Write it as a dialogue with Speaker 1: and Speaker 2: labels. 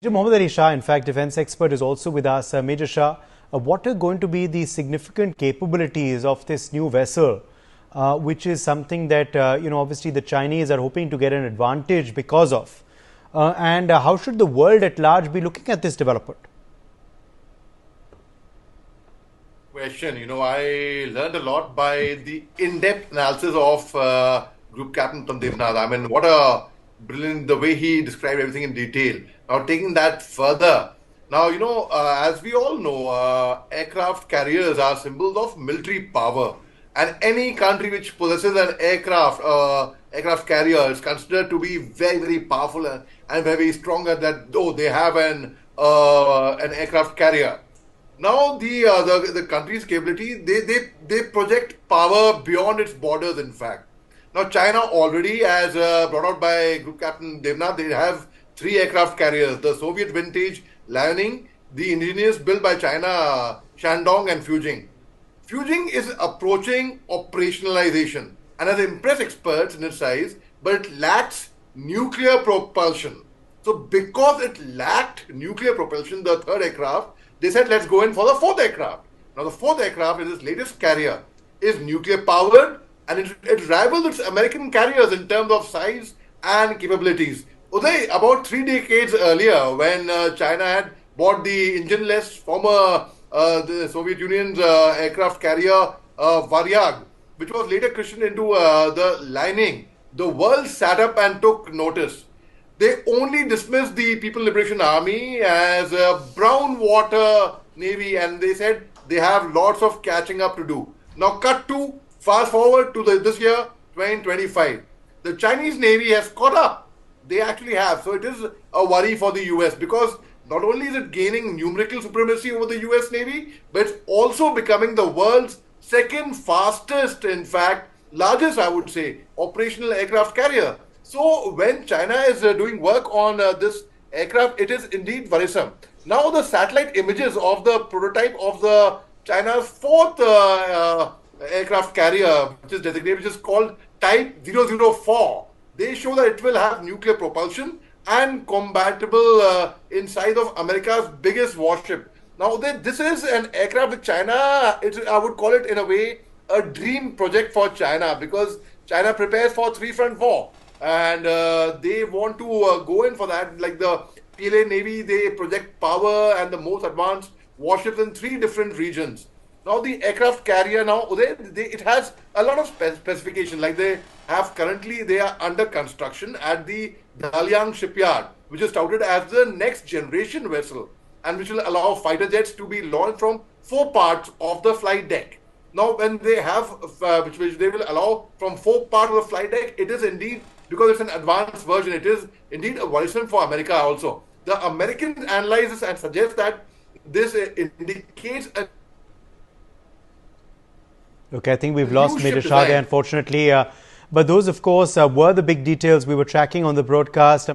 Speaker 1: Major Mohd Ali Shah, in fact, defense expert, is also with us. Major Shah, what are going to be the significant capabilities of this new vessel, which is something that, obviously the Chinese are hoping to get an advantage because of? And how should the world at large be looking at this development?
Speaker 2: Question. I learned a lot by the in-depth analysis of Group Captain Devnath. I mean, what a brilliant, the way he described everything in detail. Now, taking that further, now, as we all know, aircraft carriers are symbols of military power. And any country which possesses an aircraft carrier is considered to be very, very powerful and very strong at that, though they have an aircraft carrier. Now the country's capability, they project power beyond its borders. In fact, now China already, as brought out by Group Captain Devnath, they have three aircraft carriers: the Soviet vintage Liaoning, the indigenous built by China Shandong, and Fujing. Fujing is approaching operationalization and has impressed experts in its size, but it lacks nuclear propulsion. So because it lacked nuclear propulsion, the third aircraft, they said, let's go in for the fourth aircraft. Now, the fourth aircraft is its latest carrier, is nuclear powered, and it rivals its American carriers in terms of size and capabilities. Uday, about 3 decades earlier, when China had bought the engine-less former the Soviet Union's aircraft carrier Varyag, which was later christened into the Liaoning, the world sat up and took notice. They only dismissed the People Liberation Army as a brown water navy, and they said they have lots of catching up to do. Now, fast forward to this year, 2025. The Chinese Navy has caught up. They actually have. So it is a worry for the US, because not only is it gaining numerical supremacy over the US Navy, but it's also becoming the world's second fastest, in fact, largest, I would say, operational aircraft carrier. So when China is doing work on this aircraft, it is indeed worrisome. Now the satellite images of the prototype of the China's fourth aircraft carrier, which is designated, which is called Type 004, they show that it will have nuclear propulsion and compatible in size of America's biggest warship. Now this is an aircraft with China. I would call it in a way a dream project for China, because China prepares for three-front war. And they want to go in for that. Like the PLA Navy, they project power and the most advanced warships in 3 different regions. Now the aircraft carrier, it has a lot of specification. Like they are under construction at the Dalian shipyard, which is touted as the next generation vessel, and which will allow fighter jets to be launched from 4 parts of the flight deck. Now, when they have, which they will allow from 4 parts of the flight deck, it is indeed, because it's an advanced version, it is indeed a worrisome for America also. The Americans analyze this and suggest that this indicates a...
Speaker 1: Okay, I think we've lost Major Shah there, unfortunately. But those, of course, were the big details we were tracking on the broadcast.